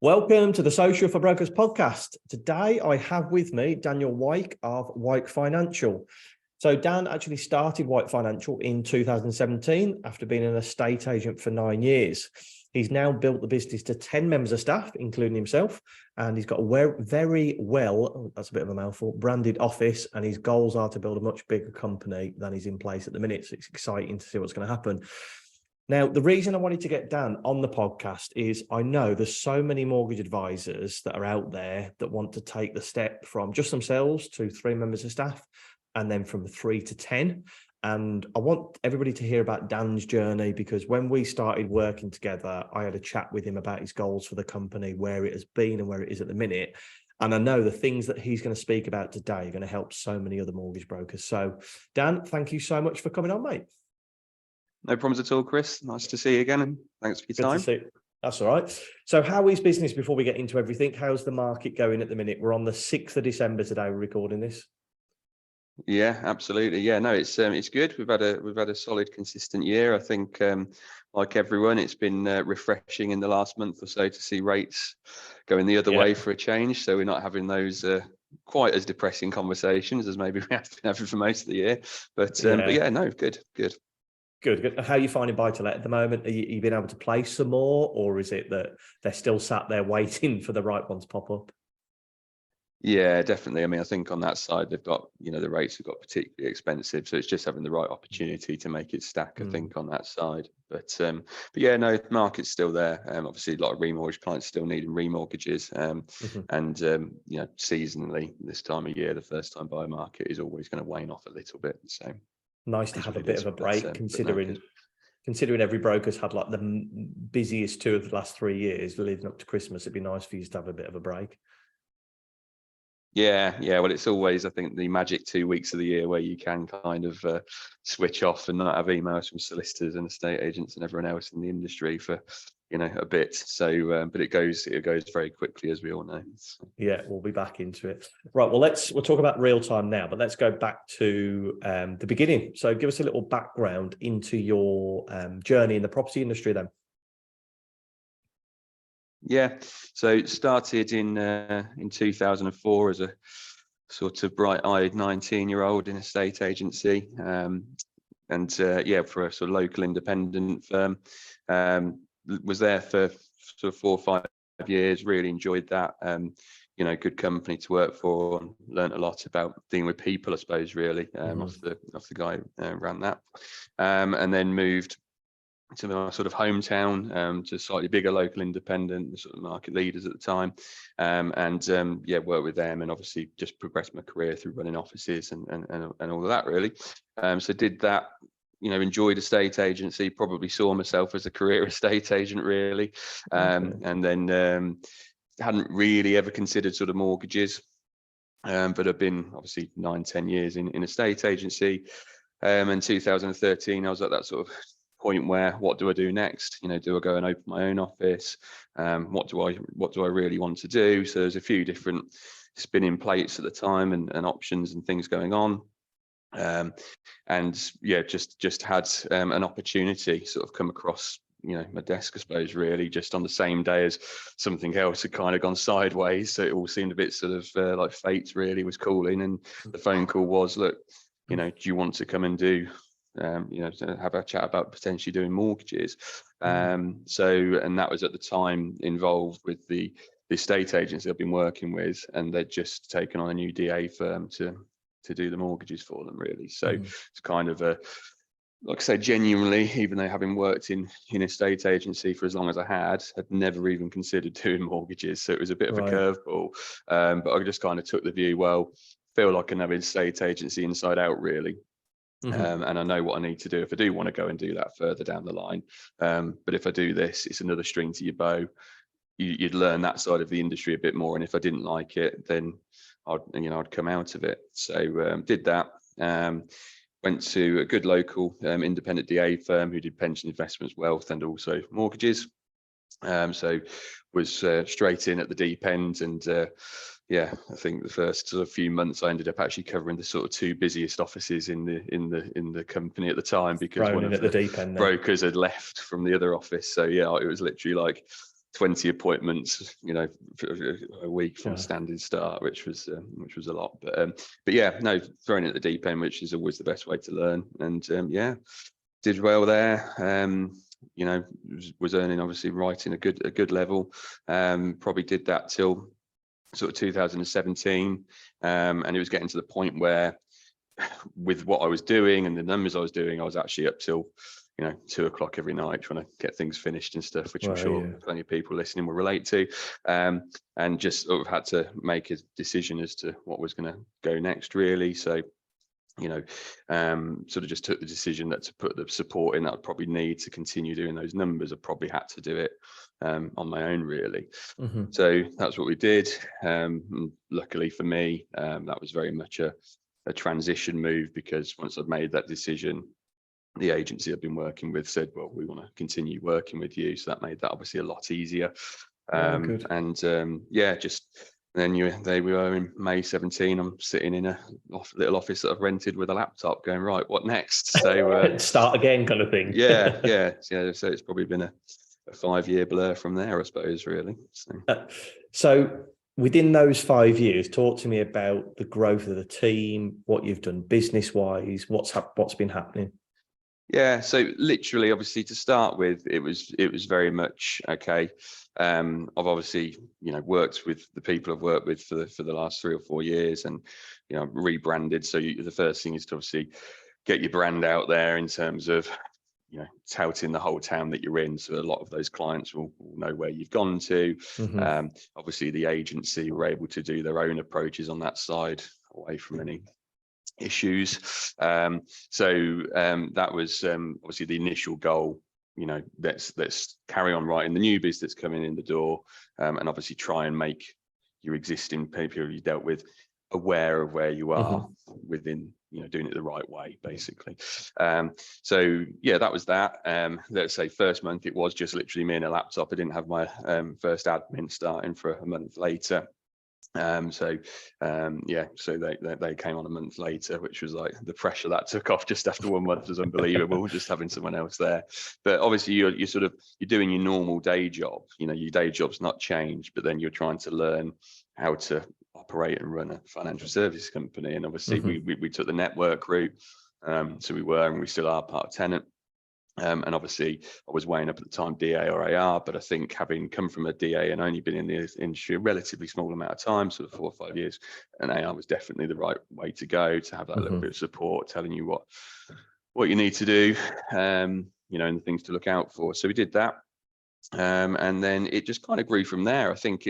Welcome to the Social for Brokers podcast. Today I have with me Daniel Wyke of Wyke Financial. So Dan actually started Wyke Financial in 2017 after being an estate agent for 9 years. He's now built the business to 10 members of staff, including himself, and he's got a very well, that's a bit of a mouthful, branded office, and his goals are to build a much bigger company than is in place at the minute. So it's exciting to see what's going to happen. Now, the reason I wanted to get Dan on the podcast is I know there's so many mortgage advisors that are out there that want to take the step from just themselves to 3 members of staff and then from 3 to 10. And I want everybody to hear about Dan's journey, because when we started working together, I had a chat with him about his goals for the company, where it has been and where it is at the minute. And I know the things that he's going to speak about today are going to help so many other mortgage brokers. So Dan, thank you so much for coming on, mate. No problems at all, Chris. Nice to see you again, and thanks for your time. Good to see you. That's all right. So how is business, before we get into everything? How's the market going at the minute? We're on the 6th of December today, we're recording this. Yeah, absolutely. Yeah, no, it's good. We've had a solid, consistent year. I think, like everyone, it's been refreshing in the last month or so to see rates going the other way for a change. So we're not having those quite as depressing conversations as maybe we have been having for most of the year. But yeah, no, good. Good. How are you finding buy-to-let at the moment? Are you been able to place some more, or is it that they're still sat there waiting for the right ones to pop up? Yeah, definitely. I mean, I think on that side, they've got, the rates have got particularly expensive. So it's just having the right opportunity to make it stack, I think, on that side. But yeah, no, the market's still there. Obviously, a lot of remortgage clients still needing remortgages. And, seasonally, this time of year, the first time buyer market is always going to wane off a little bit. So nice to have a bit of a break, considering every broker's had like the busiest 2 of the last 3 years leading up to Christmas. It'd be nice for you to have a bit of a break. Yeah. Well, it's always, I think, the magic 2 weeks of the year where you can kind of switch off and not have emails from solicitors and estate agents and everyone else in the industry for, a bit. So, but it goes very quickly, as we all know. Yeah, we'll be back into it. Right. Well, we'll talk about real time now, but let's go back to the beginning. So, give us a little background into your journey in the property industry, then. Yeah, so it started in 2004 as a sort of bright-eyed 19-year-old in a estate agency, and for a sort of local independent firm. Was there for sort of 4 or 5 years. Really enjoyed that. Good company to work for. Learned a lot about dealing with people, I suppose. Really, off the guy who ran that, and then moved to my sort of hometown, to a slightly bigger local independent, the sort of market leaders at the time, worked with them, and obviously just progressed my career through running offices and all of that, really. So did that, enjoyed estate agency, probably saw myself as a career estate agent, really, and then hadn't really ever considered sort of mortgages, but I've been obviously 9-10 years in estate agency. In 2013, I was at that sort of point where, what do I do next? Do I go and open my own office? What do I really want to do? So there's a few different spinning plates at the time and options and things going on. Just had an opportunity sort of come across my desk, I suppose, really just on the same day as something else had kind of gone sideways. So it all seemed a bit sort of like fate really was calling, and the phone call was, look, do you want to come and do to have a chat about potentially doing mortgages. And that was at the time involved with the estate agency I've been working with, and they'd just taken on a new DA firm to do the mortgages for them, really. So it's kind of like I say, genuinely, even though having worked in estate agency for as long as I had never even considered doing mortgages. So it was a bit of a curveball. But I just kind of took the view, well, feel like I know estate agency inside out, really. And I know what I need to do if I do want to go and do that further down the line. But if I do this, it's another string to your bow. You'd learn that side of the industry a bit more. And if I didn't like it, then I'd come out of it. So did that. Went to a good local independent DA firm who did pension investments, wealth, and also mortgages. So was straight in at the deep end, and I think the first sort of few months I ended up actually covering the sort of 2 busiest offices in the company at the time, because one of the brokers had left from the other office. So it was literally like 20 appointments, for a week from Wow. standing start, which was a lot. But yeah, no, thrown at the deep end, which is always the best way to learn. And yeah, did well there. Was earning, obviously, writing a good level. Probably did that till sort of 2017, and it was getting to the point where, with what I was doing and the numbers I was doing, I was actually up till 2 o'clock every night trying to get things finished and stuff, which I'm sure plenty of people listening will relate to, and just sort of had to make a decision as to what was going to go next, really. So sort of just took the decision that to put the support in that I'd probably need to continue doing those numbers, I probably had to do it on my own, really. So that's what we did. Luckily for me, that was very much a transition move, because once I'd made that decision, the agency I've been working with said, well, we want to continue working with you. So that made that obviously a lot easier. Yeah, just then we were in May 17. I'm sitting in a little office that I've rented with a laptop going, right, what next? So start again kind of thing. yeah. So it's probably been a 5-year blur from there, I suppose, really. So within those 5 years, talk to me about the growth of the team, what you've done business wise, what's been happening. Yeah, so literally, obviously, to start with, it was very much okay. I've obviously, worked with the people I've worked with for the last 3 or 4 years, and rebranded. So the first thing is to obviously get your brand out there in terms of touting the whole town that you're in, so a lot of those clients will know where you've gone to. Obviously, the agency were able to do their own approaches on that side, away from any issues. So that was obviously the initial goal. Let's carry on writing the new biz that's coming in the door, and obviously try and make your existing people you dealt with aware of where you are within, doing it the right way, basically. So yeah, that was that. Let's say first month, it was just literally me and a laptop. I didn't have my first admin starting for a month later. So they came on a month later, which was like the pressure that took off just after 1 month was unbelievable, just having someone else there. But obviously you're doing your normal day job, your day job's not changed, but then you're trying to learn how to operate and run a financial service company. And obviously we took the network route. So we were, and we still are, part of Tenant. And obviously I was weighing up at the time DA or AR, but I think having come from a DA and only been in the industry a relatively small amount of time, sort of 4 or 5 years, an AR was definitely the right way to go, to have that little bit of support telling you what you need to do, and the things to look out for. So we did that. And then it just kind of grew from there. I think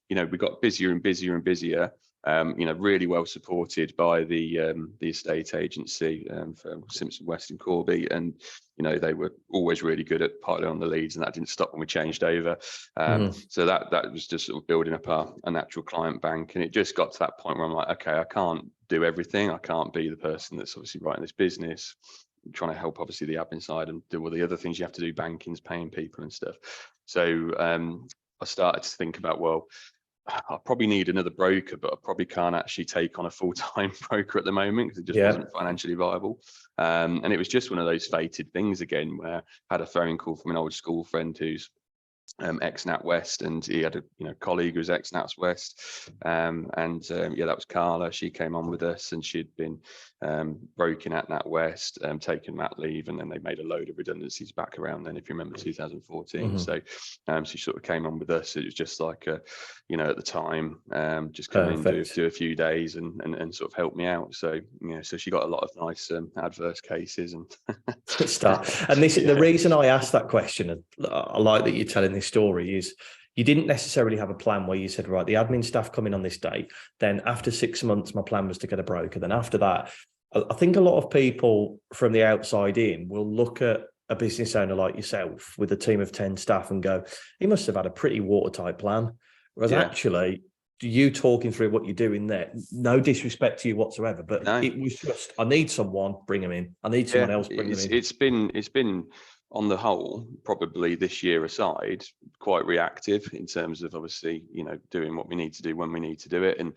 we got busier and busier and busier. Really well supported by the estate agency for Simpson West and Corby, and they were always really good at piling on the leads, and that didn't stop when we changed over. So that was just sort of building up a natural client bank, and it just got to that point where I'm like, okay, I can't do everything. I can't be the person that's obviously running this business, trying to help obviously the admin side and do all the other things you have to do, bankings, paying people and stuff. So I started to think about, well, I probably need another broker, but I probably can't actually take on a full-time broker at the moment because it just wasn't financially viable. And it was just one of those fated things again, where I had a phone call from an old school friend who's ex-NatWest, and he had a colleague who was ex-NatWest, that was Carla. She came on with us, and she'd been broken at NatWest, taken mat leave, and then they made a load of redundancies back around then, if you remember, 2014. So she sort of came on with us. It was just like at the time, just come in, do a few days and sort of help me out. So so she got a lot of nice adverse cases and start. And this the reason I asked that question, and I like that you're telling this story, is you didn't necessarily have a plan where you said, right, the admin staff coming on this date, then after 6 months my plan was to get a broker, then after that. I think a lot of people from the outside in will look at a business owner like yourself with a team of 10 staff and go, he must have had a pretty watertight plan. Whereas actually, you talking through what you're doing there, no disrespect to you whatsoever, but it was just, I need someone, bring them in. I need someone else, bring them in. It's been on the whole, probably this year aside, quite reactive in terms of obviously, doing what we need to do when we need to do it. And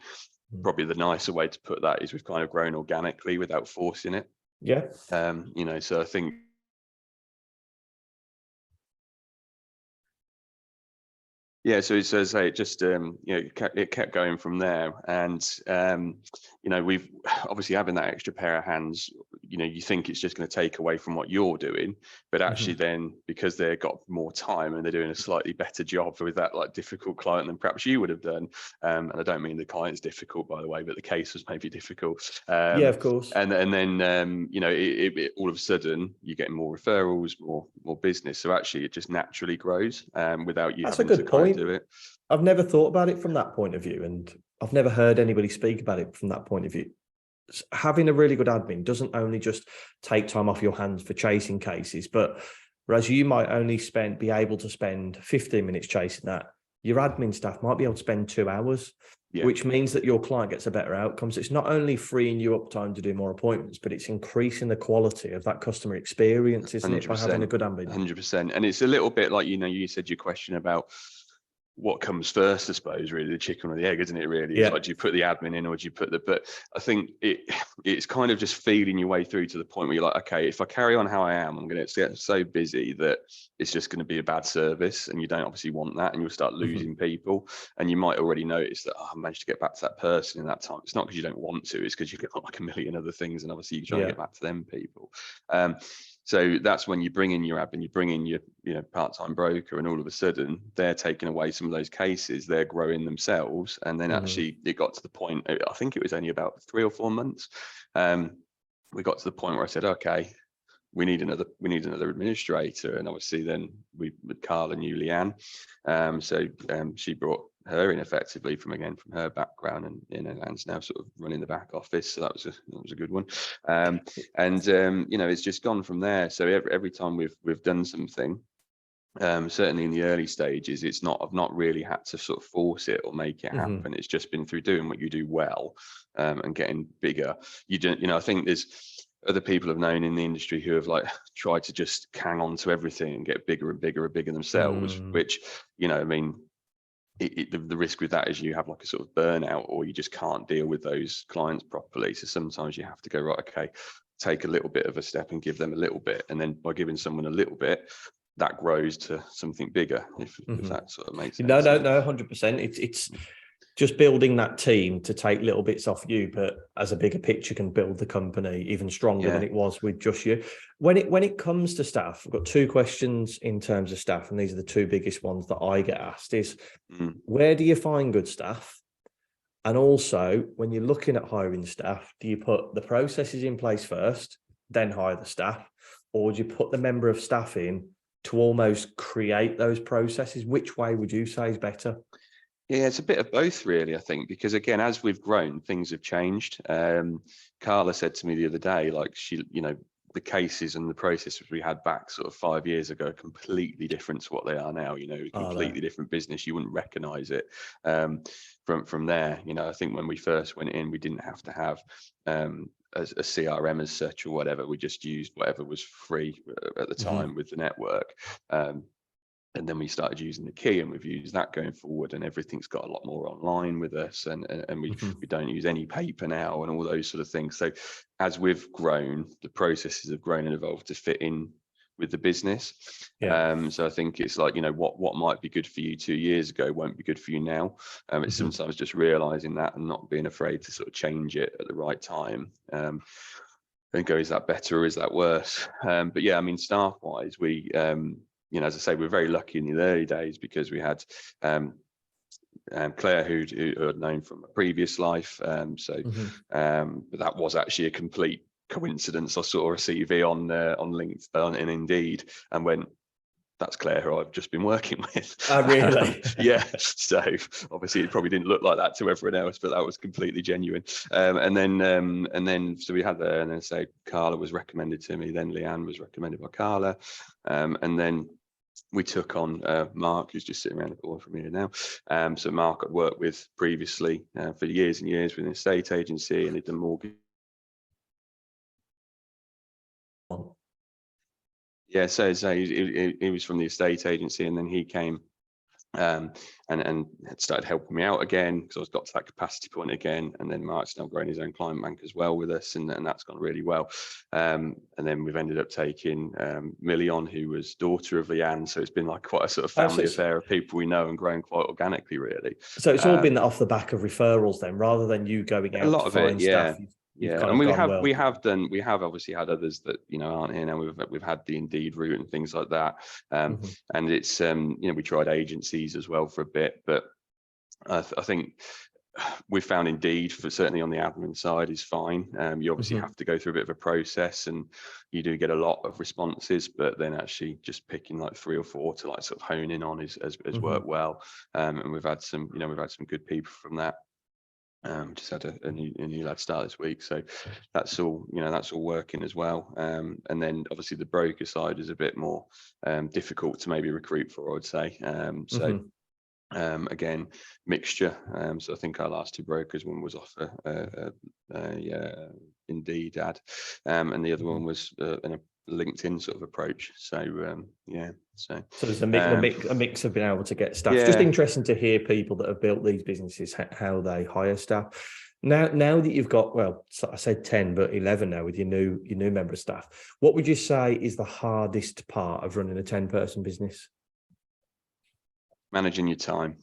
probably the nicer way to put that is we've kind of grown organically without forcing it. Yeah. So I think Yeah, so as I say, it just it kept going from there, and we've obviously having that extra pair of hands. You think it's just going to take away from what you're doing, but actually, then because they've got more time and they're doing a slightly better job with that like difficult client than perhaps you would have done. And I don't mean the client's difficult, by the way, but the case was maybe difficult. Yeah, of course. And then all of a sudden you're getting more referrals, more business. So actually, it just naturally grows without you That's a having to good kind point. of do it. I've never thought about it from that point of view, and I've never heard anybody speak about it from that point of view. Having a really good admin doesn't only just take time off your hands for chasing cases, but whereas you might only be able to spend 15 minutes chasing that, your admin staff might be able to spend 2 hours, which means that your client gets a better outcome. So it's not only freeing you up time to do more appointments, but it's increasing the quality of that customer experience, isn't it, by having a good admin? 100%. And it's a little bit like, you said your question about what comes first, I suppose, really, the chicken or the egg, isn't it? Really, it's like, do you put the admin in or do you put but I think it's kind of just feeding your way through to the point where you're like, okay, if I carry on how I am, I'm going to get so busy that it's just going to be a bad service, and you don't obviously want that, and you'll start losing people. And you might already notice that, I managed to get back to that person in that time. It's not because you don't want to, it's because you've got like a million other things, and obviously you're trying to get back to them people. So that's when you bring in your admin, you bring in your part-time broker, and all of a sudden they're taking away some of those cases, they're growing themselves. And then actually it got to the point, I think it was only about 3 or 4 months, we got to the point where I said, okay, we need another administrator. And obviously then Carla knew Leanne, so she brought her in effectively from her background, and Leanne's now sort of running the back office, so that was a good one. It's just gone from there. So every time we've done something, certainly in the early stages, I've not really had to sort of force it or make it happen. It's just been through doing what you do well, and getting bigger. I think there's other people I've known in the industry who have like tried to just hang on to everything and get bigger and bigger and bigger themselves, which, the risk with that is you have like a sort of burnout, or you just can't deal with those clients properly. So sometimes you have to go, right, okay, take a little bit of a step and give them a little bit. And then by giving someone a little bit, that grows to something bigger, if that sort of makes sense. No, 100%. It's just building that team to take little bits off you, but as a bigger picture can build the company even stronger than it was with just you. When it comes to staff, I've got 2 questions in terms of staff, and these are the 2 biggest ones that I get asked is, where do you find good staff? And also, when you're looking at hiring staff, do you put the processes in place first, then hire the staff? Or do you put the member of staff in to almost create those processes? Which way would you say is better? Yeah, it's a bit of both, really, I think, because again, as we've grown, things have changed. Carla said to me the other day, like the cases and the processes we had back sort of 5 years ago are completely different to what they are now. Completely different business. You wouldn't recognize it from there. I think when we first went in, we didn't have to have a CRM as such or whatever. We just used whatever was free at the time with the network. And then we started using the key, and we've used that going forward, and everything's got a lot more online with us, and we don't use any paper now, and all those sort of things. So as we've grown, the processes have grown and evolved to fit in with the business. So I think it's like, what might be good for you 2 years ago won't be good for you now. It's sometimes just realizing that and not being afraid to sort of change it at the right time. And go, is that better or is that worse? But yeah, I mean, staff wise, we as I say, we're very lucky in the early days because we had Claire, who I'd known from a previous life. But that was actually a complete coincidence. I saw a CV on LinkedIn and Indeed, and went, that's Claire, who I've just been working with. Oh, really? Yeah. So obviously it probably didn't look like that to everyone else, but that was completely genuine. And then so we had there, and then say Carla was recommended to me. Then Leanne was recommended by Carla, and then we took on Mark, who's just sitting around the corner from here now. So Mark I'd worked with previously for years and years with an estate agency, and he'd done mortgage. Yeah, so he was from the estate agency, and then he came and it started helping me out again because I was got to that capacity point again. And then Mark's now grown his own client bank as well with us, and that's gone really well. And then we've ended up taking Millie on, who was daughter of Leanne. So it's been like quite a sort of family affair of people we know and growing quite organically, really. So it's all been off the back of referrals then, rather than you going out a lot to of find it, yeah. staff. Yeah, and we have obviously had others that aren't here now. We've had the Indeed route and things like that, and it's we tried agencies as well for a bit, but I think we found Indeed, for certainly on the admin side, is fine. You obviously have to go through a bit of a process, and you do get a lot of responses, but then actually just picking like 3 or 4 to like sort of hone in on has worked well. And we've had some good people from that. Just had a new lad start this week, so that's all working as well. And then obviously the broker side is a bit more difficult to maybe recruit for, I would say. Again, mixture. So I think our last 2 brokers, one was off a Indeed ad, and the other one was in a LinkedIn sort of approach. So so there's a mix of being able to get staff. Yeah. Just interesting to hear people that have built these businesses, how they hire staff. Now that you've got, well, I said 10, but 11 now with your new member of staff, what would you say is the hardest part of running a 10-person business? Managing your time.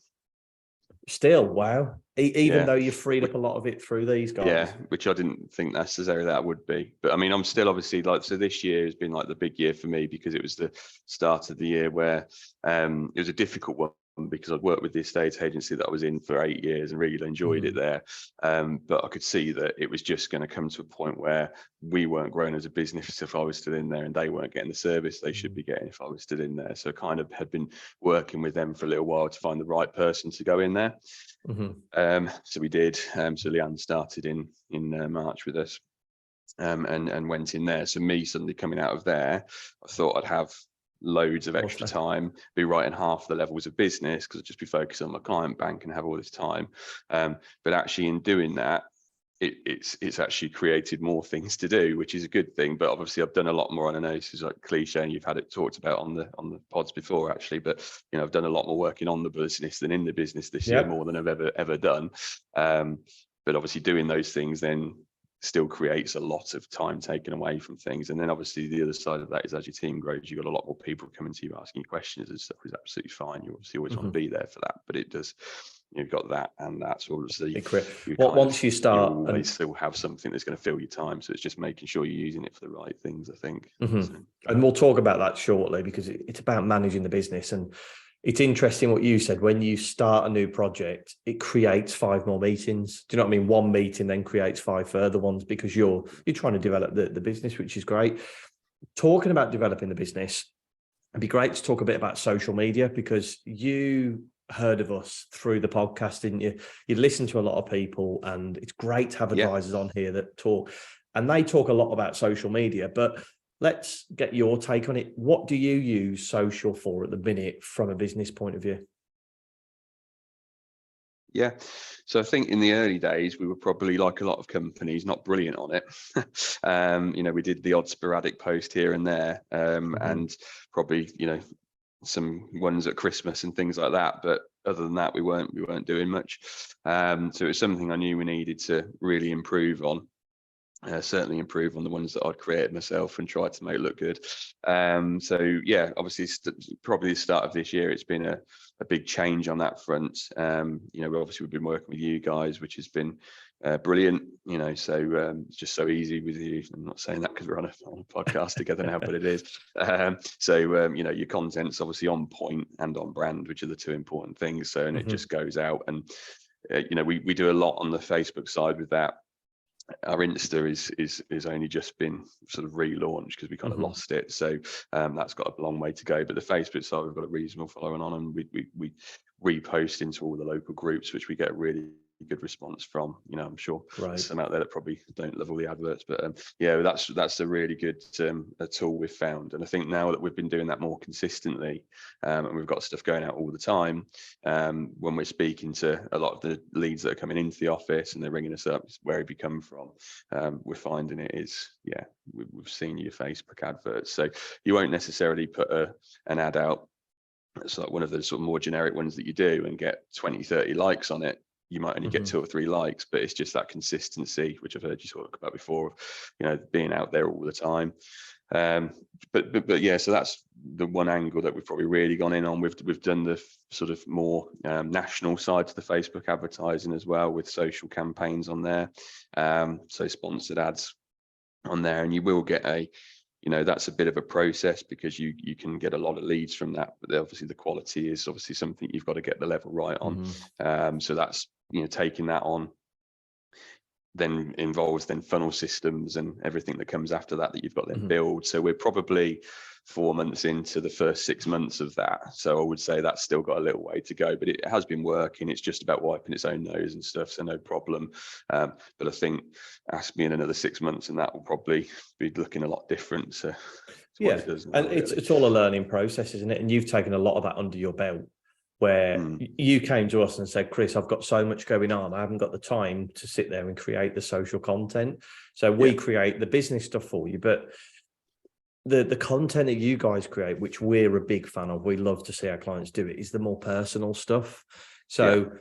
Still, wow. Even though you've freed up a lot of it through these guys. Yeah, which I didn't think necessarily that would be. But I mean, I'm still obviously so this year has been like the big year for me, because it was the start of the year where it was a difficult one, because I'd worked with the estate agency that I was in for 8 years and really enjoyed it there. But I could see that it was just going to come to a point where we weren't growing as a business if I was still in there, and they weren't getting the service they should be getting if I was still in there. So kind of had been working with them for a little while to find the right person to go in there. So we did. So Leanne started in March with us, and went in there. So me suddenly coming out of there, I thought I'd have loads of extra time, be writing half the levels of business, because I'd just be focused on my client bank and have all this time. But actually in doing that, it's actually created more things to do, which is a good thing. But obviously I've done a lot more. I know this is like cliche and you've had it talked about on the pods before, actually, but I've done a lot more working on the business than in the business this year, more than I've ever done. But obviously doing those things then still creates a lot of time taken away from things. And then obviously the other side of that is, as your team grows, you've got a lot more people coming to you asking you questions and stuff, is absolutely fine. You obviously always want to be there for that, but it does, you've got that and that. So obviously once you start, you always still have something that's going to fill your time. So it's just making sure you're using it for the right things, I think. So, and we'll talk about that shortly, because it's about managing the business. And it's interesting what you said. When you start a new project, it creates 5 more meetings. Do you know what I mean? One meeting then creates 5 further ones, because you're trying to develop the business, which is great. Talking about developing the business, it'd be great to talk a bit about social media, because you heard of us through the podcast, didn't you? You listen to a lot of people, and it's great to have advisors on here that talk, and they talk a lot about social media, but let's get your take on it. What do you use social for at the minute from a business point of view? Yeah, so I think in the early days, we were probably, like a lot of companies, not brilliant on it. We did the odd sporadic post here and there, and probably, some ones at Christmas and things like that. But other than that, we weren't doing much. So it was something I knew we needed to really improve on. Certainly improve on the ones that I'd created myself and tried to make look good. So yeah, obviously probably the start of this year, it's been a big change on that front. We've been working with you guys, which has been brilliant. So it's just so easy with you. I'm not saying that because we're on a podcast together now, but it is. Your content's obviously on point and on brand, which are the 2 important things. So, and it just goes out, and we do a lot on the Facebook side with that. Our Insta is only just been sort of relaunched because we kind of lost it, so that's got a long way to go. But the Facebook side, we've got a reasonable following on, and we repost into all the local groups, which we get a really good response from. I'm sure there's some out there that probably don't love all the adverts, but that's a really good a tool we've found. And I think now that we've been doing that more consistently, and we've got stuff going out all the time, when we're speaking to a lot of the leads that are coming into the office and they're ringing us up, where have you come from, we're finding it is, we've seen your Facebook adverts. So you won't necessarily put an ad out it's like one of the sort of more generic ones that you do and get 20, 30 likes on it, you might only get 2 or 3 likes, but it's just that consistency, which I've heard you talk about before, being out there all the time. But yeah, so that's the one angle that we've probably really gone in on. We've done the sort of more national side to the Facebook advertising as well, with social campaigns on there, so sponsored ads on there, and you will get that's a bit of a process, because you can get a lot of leads from that, but obviously the quality is obviously something you've got to get the level right on. So that's taking that on then involves then funnel systems and everything that comes after that you've got then build. So we're probably 4 months into the first 6 months of that, so I would say that's still got a little way to go, but it has been working. It's just about wiping its own nose and stuff, so no problem. But I think ask me in another 6 months and that will probably be looking a lot different to what it does now, and it's all a learning process, isn't it? And you've taken a lot of that under your belt, where you came to us and said, Chris, I've got so much going on, I haven't got the time to sit there and create the social content. So we create the business stuff for you, but the content that you guys create, which we're a big fan of, we love to see our clients do it, is the more personal stuff. So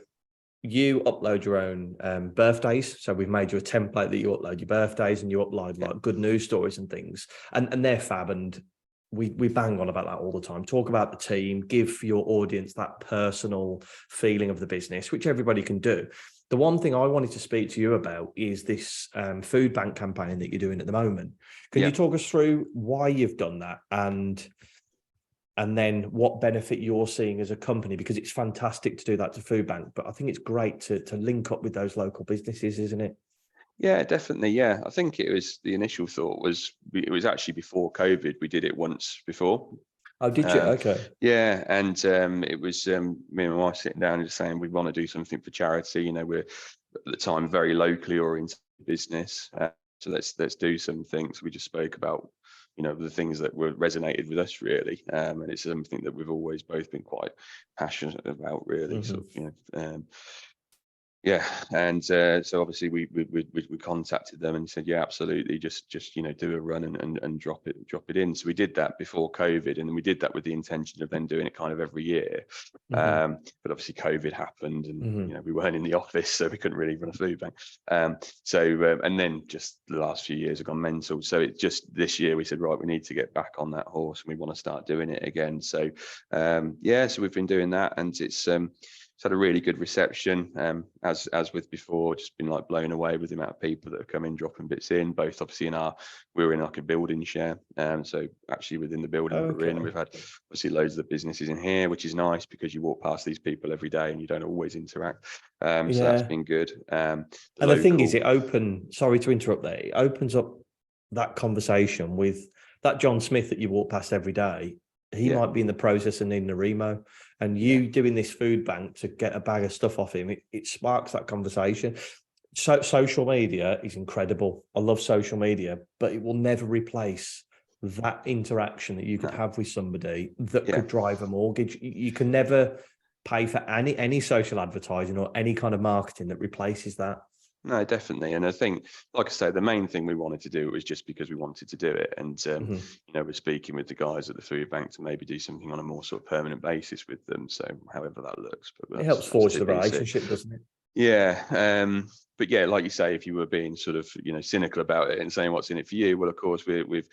you upload your own birthdays. So we've made you a template that you upload your birthdays, and you upload like good news stories and things, and they're fab. And we bang on about that all the time. Talk about the team, give your audience that personal feeling of the business, which everybody can do. The one thing I wanted to speak to you about is this food bank campaign that you're doing at the moment. Can you talk us through why you've done that, and then what benefit you're seeing as a company? Because it's fantastic to do that to food bank, but I think it's great to link up with those local businesses, isn't it? Yeah, definitely. Yeah, I think it was, the initial thought was, it was actually before COVID. We did it once before. Oh, did you? Okay. Yeah, and it was me and my wife sitting down and just saying we want to do something for charity. We're at the time very locally oriented business, so let's do some things. We just spoke about the things that were resonated with us really, and it's something that we've always both been quite passionate about, really. Sort of, yeah, and so obviously we contacted them and said, yeah, absolutely, just do a run and drop it in. So we did that before COVID, and we did that with the intention of then doing it kind of every year. But obviously COVID happened, and we weren't in the office, so we couldn't really run a food bank. And then just the last few years have gone mental. So it just, this year we said, right, we need to get back on that horse, and we want to start doing it again. So so we've been doing that, and it's had a really good reception, as with before, just been like blown away with the amount of people that have come in, dropping bits in, both obviously we're in like a building share, so actually within the building that we're in, we've had obviously loads of the businesses in here, which is nice because you walk past these people every day and you don't always interact, so that's been good. And the thing is, sorry to interrupt there, it opens up that conversation with that John Smith that you walk past every day. He might be in the process of needing a remo, and you doing this food bank to get a bag of stuff off him, it sparks that conversation. So social media is incredible. I love social media, but it will never replace that interaction that you could have with somebody that could drive a mortgage. You can never pay for any social advertising or any kind of marketing that replaces that. No, definitely. And I think, like I say, the main thing we wanted to do was just because we wanted to do it. And, we're speaking with the guys at the food bank to maybe do something on a more sort of permanent basis with them. So however that looks. But it helps forge the relationship, doesn't it? Yeah. But yeah, like you say, if you were being sort of, cynical about it and saying what's in it for you, well, of course, we've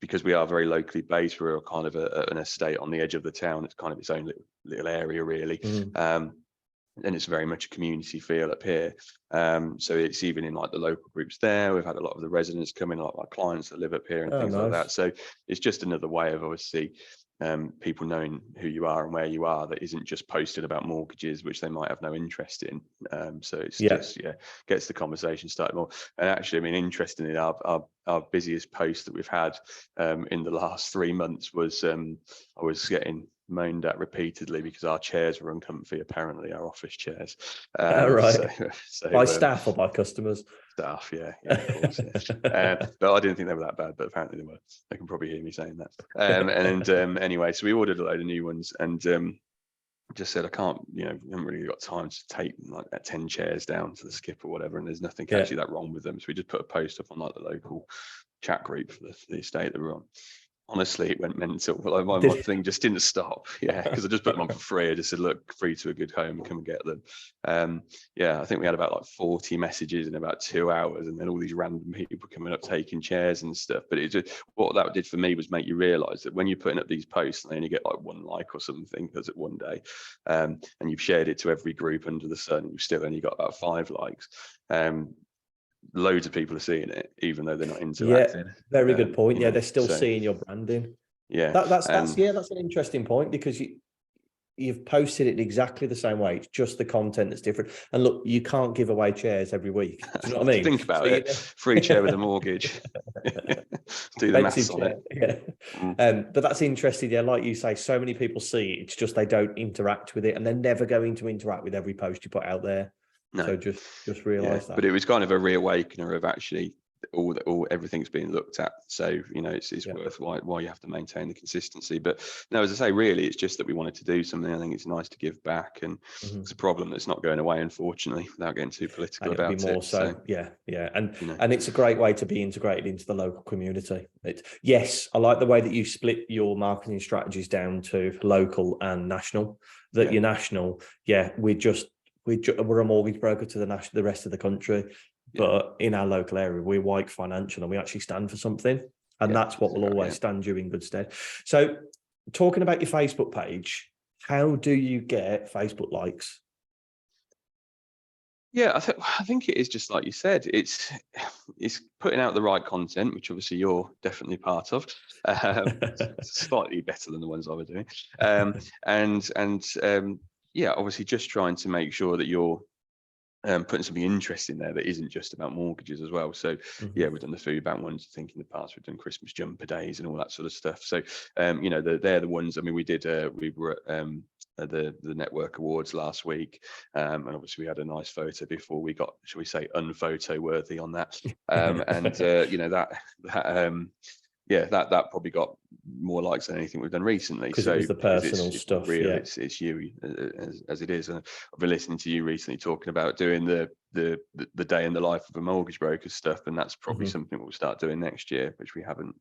because we are very locally based, we're kind of an estate on the edge of the town. It's kind of its own little area, really. And it's very much a community feel up here. So it's even in like the local groups there. We've had a lot of the residents come in, like clients that live up here and things like that. So it's just another way of obviously people knowing who you are and where you are, that isn't just posted about mortgages, which they might have no interest in. So it's just gets the conversation started more. And actually, I mean, interestingly, our busiest post that we've had in the last 3 months was I was getting moaned at repeatedly because our chairs were uncomfy, apparently, our office chairs. Right. So, by staff or by customers? Staff, yeah, of course. But I didn't think they were that bad, but apparently they were. They can probably hear me saying that. Anyway, so we ordered a load of new ones, and just said, I can't, haven't really got time to take like 10 chairs down to the skip or whatever, and there's nothing actually that wrong with them. So we just put a post up on like the local chat group for the estate that we're on. Honestly, it went mental. Like my thing just didn't stop. Yeah, because I just put them on for free. I just said, look, free to a good home, come and get them. Yeah, I think we had about like 40 messages in about 2 hours, and then all these random people coming up taking chairs and stuff. But it just, what that did for me was make you realise that when you're putting up these posts and they only get like 1 like or something, because it one day, and you've shared it to every group under the sun, you've still only got about 5 likes. Loads of people are seeing it, even though they're not interacting. Very good point. You know, They're still so, seeing your branding. Yeah, That's an interesting point, because you've posted it exactly the same way. It's just the content that's different. And look, you can't give away chairs every week. Do you know what I mean? Think about it. Free chair with a mortgage. Do the maths on it. Yeah. But that's interesting. Yeah, like you say, so many people see it. It's just they don't interact with it, and they're never going to interact with every post you put out there. No. So just realise that. But it was kind of a reawakener of actually all everything's being looked at. So, you know, it's worth why you have to maintain the consistency. But no, as I say, really, it's just that we wanted to do something. I think it's nice to give back, and it's a problem that's not going away, unfortunately, without getting too political about it. More so. Yeah. And and it's a great way to be integrated into the local community. Yes, I like the way that you split your marketing strategies down to local and national. That you're national, we're a mortgage broker to the rest of the country, but in our local area, we're Wyke Financial, and we actually stand for something, and that's what will always stand you in good stead. So, talking about your Facebook page, how do you get Facebook likes? Yeah, I think it is just like you said. It's putting out the right content, which obviously you're definitely part of. Slightly better than the ones I was doing, obviously just trying to make sure that you're putting something interesting there that isn't just about mortgages as well. So we've done the food bank ones. I think in the past we've done Christmas jumper days and all that sort of stuff. So they're the ones. I mean, we were at the network awards last week, and obviously we had a nice photo before we got, shall we say, unphoto worthy on that. That probably got more likes than anything we've done recently. So it was the personal stuff. Real, it's you as it is. And I've been listening to you recently talking about doing the day in the life of a mortgage broker stuff, and that's probably something we'll start doing next year, which we haven't.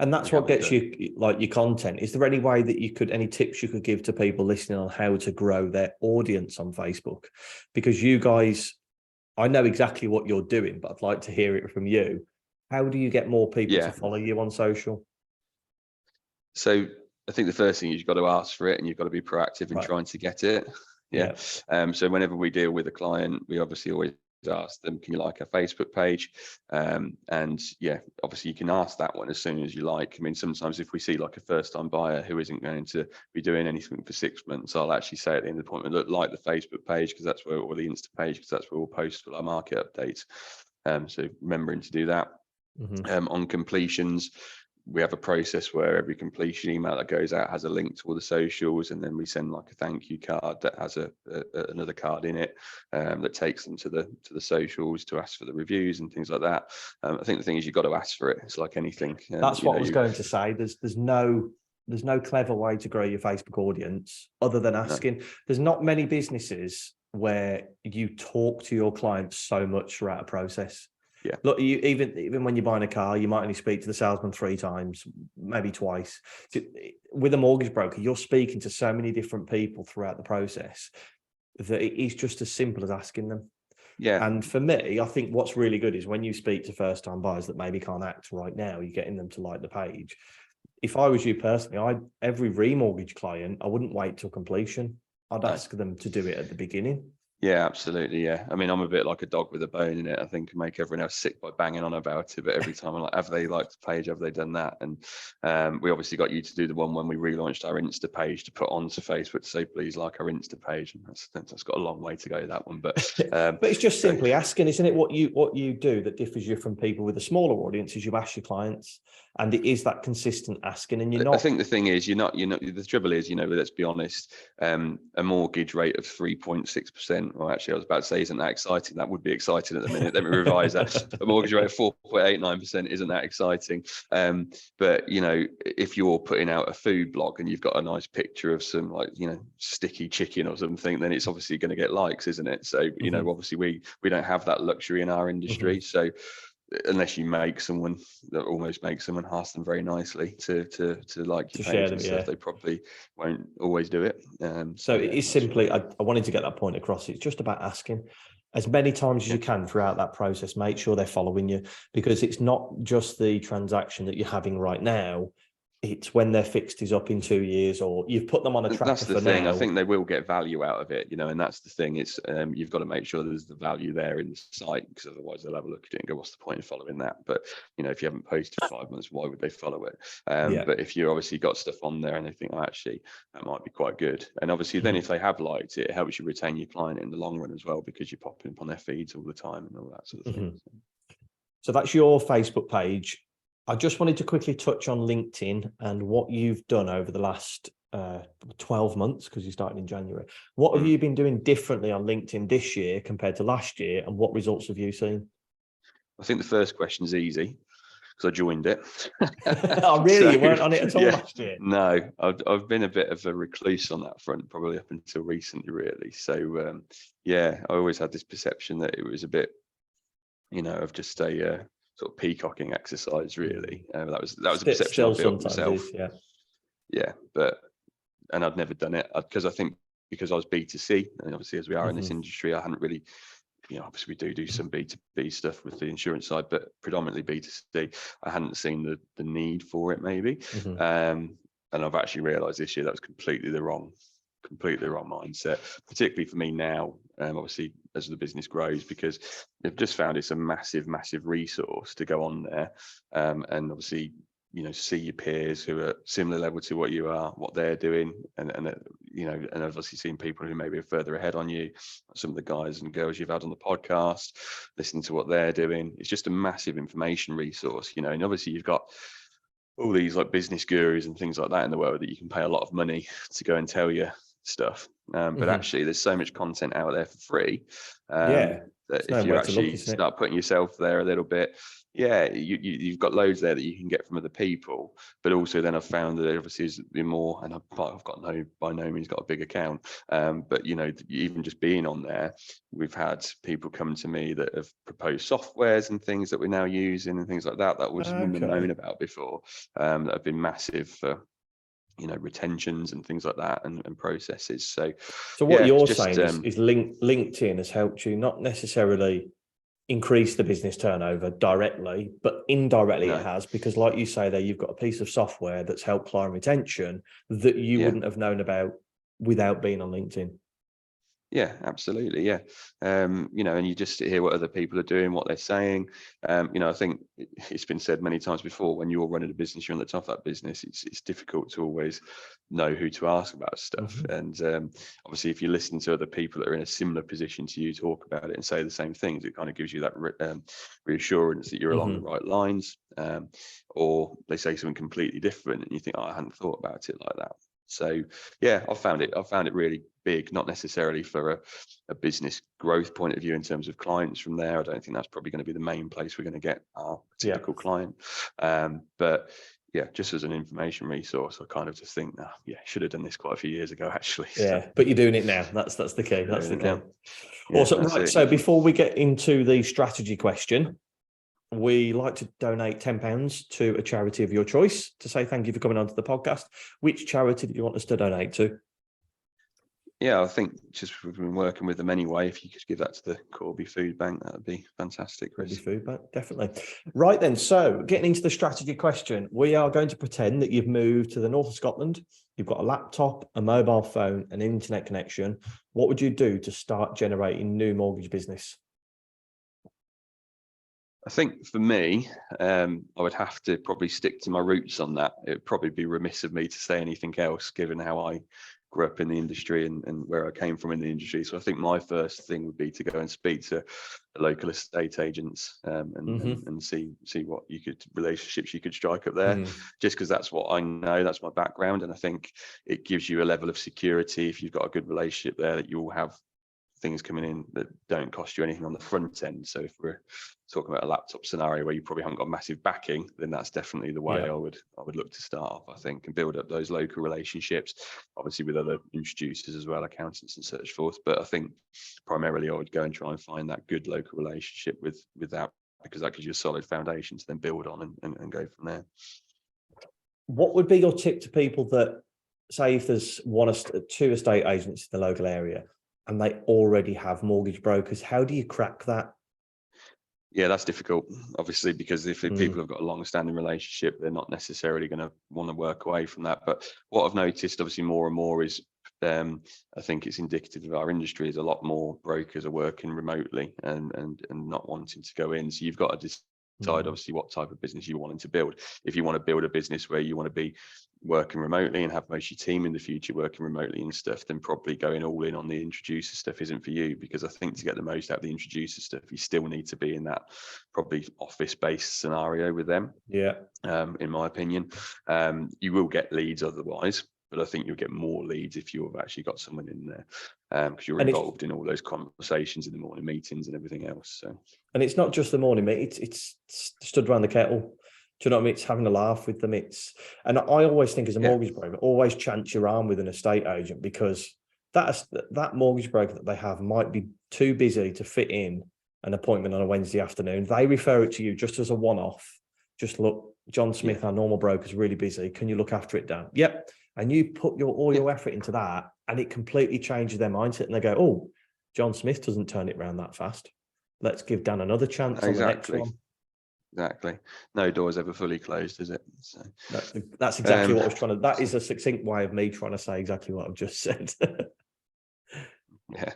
And that's what gets you, like, your content. Is there any way that any tips you could give to people listening on how to grow their audience on Facebook? Because you guys, I know exactly what you're doing, but I'd like to hear it from you. How do you get more people to follow you on social? So I think the first thing is you've got to ask for it, and you've got to be proactive in trying to get it. So whenever we deal with a client, we obviously always ask them, can you like our Facebook page? Obviously you can ask that one as soon as you like. I mean, sometimes if we see like a first-time buyer who isn't going to be doing anything for 6 months, I'll actually say at the end of the appointment, look, like the Facebook page, because that's where, or the Insta page, because that's where we'll post all our market updates. So remembering to do that. On completions, we have a process where every completion email that goes out has a link to all the socials, and then we send like a thank you card that has another card in it that takes them to the socials to ask for the reviews and things like that. I think the thing is you've got to ask for it. It's like anything. That's what I was going to say. There's no clever way to grow your Facebook audience other than asking. No. There's not many businesses where you talk to your clients so much throughout a process. Yeah. Look, you even when you're buying a car, you might only speak to the salesman 3 times, maybe twice. With a mortgage broker, you're speaking to so many different people throughout the process that it is just as simple as asking them. Yeah. And for me, I think what's really good is when you speak to first-time buyers that maybe can't act right now, you're getting them to like the page. If I was you personally, every remortgage client, I wouldn't wait till completion. I'd ask them to do it at the beginning. Yeah, absolutely. Yeah. I mean, I'm a bit like a dog with a bone in it. I think I make everyone else sick by banging on about it. But every time I'm like, have they liked the page? Have they done that? And we obviously got you to do the one when we relaunched our Insta page to put onto Facebook to say, please like our Insta page. And that's got a long way to go, that one. But it's just simply asking, isn't it? What you do that differs you from people with a smaller audience is you ask your clients, and it is that consistent asking. And you're not. I think the thing is, you're not. The trouble is, let's be honest. A mortgage rate of 3.6%. Well, actually, I was about to say, isn't that exciting? That would be exciting at the minute. Let me revise that. A mortgage rate of 4.89% isn't that exciting. But if you're putting out a food blog and you've got a nice picture of some sticky chicken or something, then it's obviously going to get likes, isn't it? So obviously we don't have that luxury in our industry. So unless you make someone that almost makes someone, ask them very nicely to like your To share page them, and stuff, yeah. they probably won't always do it. So Yeah, it is that's simply, right. I wanted to get that point across. It's just about asking as many times as Yeah, you can throughout that process. Make sure they're following you, because it's not just the transaction that you're having right now. It's when their fixed is up in 2 years, or you've put them on a tracker that's the for thing. I now. think they will get value out of it, and that's the thing. It's you've got to make sure there's the value there in the site, because otherwise they'll have a look at it and go, "What's the point of following that?" But if you haven't posted 5 months, why would they follow it? Yeah. But if you obviously got stuff on there and they think, "Oh, actually, that might be quite good," and obviously then if they have liked it, it helps you retain your client in the long run as well, because you're popping up on their feeds all the time and all that sort of thing. So that's your Facebook page. I just wanted to quickly touch on LinkedIn and what you've done over the last 12 months, because you started in January. What have you been doing differently on LinkedIn this year compared to last year, and what results have you seen? I think the first question is easy, because I joined it. Oh, really? So, You weren't on it at all yeah, last year? no, I've been a bit of a recluse on that front, probably up until recently, really. So yeah, I always had this perception that it was a bit, of just a sort of peacocking exercise, really. That was a perception I Still built sometimes myself. is, yeah. Yeah, and I'd never done it because I think because I was B2C, and obviously as we are in this industry, I hadn't really, obviously we do some B2B stuff with the insurance side, but predominantly B2C. I hadn't seen the need for it, maybe. And I've actually realised this year that was completely the wrong mindset, particularly for me now. Obviously, as the business grows, because they've just found it's a massive massive resource to go on there, and obviously see your peers who are similar level to what you are, what they're doing, and obviously seeing people who maybe are further ahead on you, some of the guys and girls you've had on the podcast, listening to what they're doing. It's just a massive information resource, and obviously you've got all these like business gurus and things like that in the world that you can pay a lot of money to go and tell you stuff. But actually there's so much content out there for free, Yeah. that No if you way to look, actually isn't it? start putting yourself there a little bit, yeah, you've got loads there that you can get from other people. But also then I've found that there obviously is more, and I've got by no means got a big account, but even just being on there, we've had people come to me that have proposed softwares and things that we're now using and things like that we just wouldn't have known about before, that have been massive for retentions and things like that, and processes. So what yeah, you're just saying is LinkedIn has helped you not necessarily increase the business turnover directly, but indirectly it no, has, because like you say there, you've got a piece of software that's helped client retention that you yeah. wouldn't have known about without being on LinkedIn. Yeah, absolutely. Yeah. And you just hear what other people are doing, what they're saying. I think it's been said many times before, when you're running a business, you're on the top of that business, it's difficult to always know who to ask about stuff. And obviously, if you listen to other people that are in a similar position to you talk about it and say the same things, it kind of gives you that reassurance that you're along the right lines. Or they say something completely different and you think, oh, I hadn't thought about it like that. So yeah, I found it really big, not necessarily for a business growth point of view in terms of clients from there. I don't think that's probably going to be the main place we're going to get our typical client. But yeah, just as an information resource, I kind of just think, should have done this quite a few years ago, actually. Yeah, but you're doing it now. That's the key. That's the key. Yeah, Awesome. Right. So before we get into the strategy question, we like to donate £10 to a charity of your choice to say thank you for coming onto the podcast. Which charity do you want us to donate to? Yeah, I think just we've been working with them anyway. If you could give that to the Corby Food Bank, that would be fantastic, Chris. Corby Food Bank, definitely. Right then, so getting into the strategy question, we are going to pretend that you've moved to the north of Scotland. You've got a laptop, a mobile phone, an internet connection. What would you do to start generating new mortgage business? I think for me, I would have to probably stick to my roots on that. It would probably be remiss of me to say anything else, given how I grew up in the industry and where I came from in the industry. So I think my first thing would be to go and speak to the local estate agents, and see what relationships you could strike up there, just because that's what I know, that's my background. And I think it gives you a level of security if you've got a good relationship there, that you'll have things coming in that don't cost you anything on the front end. So if we're talking about a laptop scenario where you probably haven't got massive backing, then that's definitely the way I would look to start off, I think, and build up those local relationships, obviously with other introducers as well, accountants and such forth. But I think primarily I would go and try and find that good local relationship with that, because that gives you a solid foundation to then build on and go from there. What would be your tip to people that, say, if there's two estate agents in the local area and they already have mortgage brokers, how do you crack that? Yeah, that's difficult, obviously, because if people have got a long-standing relationship, they're not necessarily going to want to work away from that. But what I've noticed, obviously, more and more is, I think it's indicative of our industry, is a lot more brokers are working remotely and not wanting to go in. So you've got to decide, obviously, what type of business you're wanting to build. If you want to build a business where you want to be working remotely and have most of your team in the future working remotely and stuff, then probably going all in on the introducer stuff isn't for you, because I think to get the most out of the introducer stuff, you still need to be in that probably office-based scenario with them. Yeah. In my opinion, you will get leads otherwise, but I think you'll get more leads if you've actually got someone in there, because you're involved in all those conversations in the morning meetings and everything else. So, and it's not just the morning meet; it's stood around the kettle. Do you know what I mean? It's having a laugh with them. And I always think, as a mortgage broker, always chance your arm with an estate agent, because that mortgage broker that they have might be too busy to fit in an appointment on a Wednesday afternoon. They refer it to you just as a one-off. Just look, John Smith, our normal broker, is really busy. Can you look after it, Dan? Yep. And you put all your effort into that, and it completely changes their mindset. And they go, "Oh, John Smith doesn't turn it around that fast. Let's give Dan another chance on the next one." Exactly. No door's ever fully closed, is it? So, that's exactly what I was trying to. That is a succinct way of me trying to say exactly what I've just said. Yeah.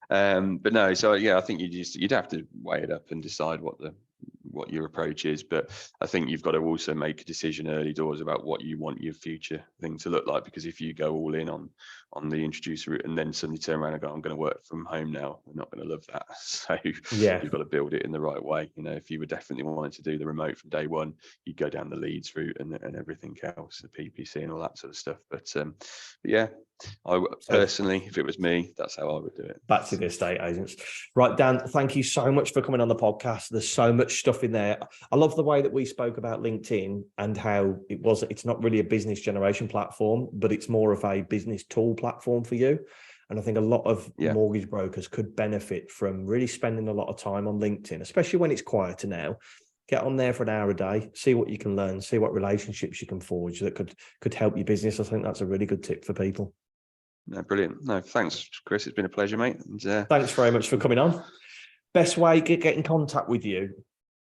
But no, so yeah, I think you'd have to weigh it up and decide what your approach is. But I think you've got to also make a decision early doors about what you want your future thing to look like, because if you go all in on the introducer route and then suddenly turn around and go, I'm going to work from home now, we're not going to love that. So yeah, you've got to build it in the right way. You know, if you were definitely wanting to do the remote from day one, you'd go down the leads route and everything else, the PPC and all that sort of stuff. But yeah, personally, if it was me, that's how I would do it. Back to the estate agents. Right, Dan, thank you so much for coming on the podcast. There's so much stuff in there. I love the way that we spoke about LinkedIn and how it's not really a business generation platform, but it's more of a business tool platform for you. And I think a lot of mortgage brokers could benefit from really spending a lot of time on LinkedIn, especially when it's quieter now. Get on there for an hour a day, see what you can learn, see what relationships you can forge that could help your business. I think that's a really good tip for people. No, brilliant. No, thanks, Chris. It's been a pleasure, mate. And, thanks very much for coming on. Best way to get in contact with you,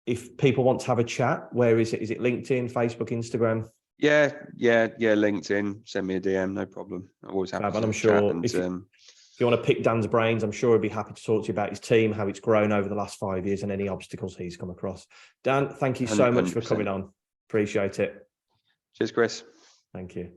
if people want to have a chat, where is it? Is it LinkedIn, Facebook, Instagram? Yeah. LinkedIn. Send me a DM, no problem. I'm always happy to I'm sure chat. if you want to pick Dan's brains, I'm sure he'd be happy to talk to you about his team, how it's grown over the last 5 years, and any obstacles he's come across. Dan, thank you so much for coming on. Appreciate it. Cheers, Chris. Thank you.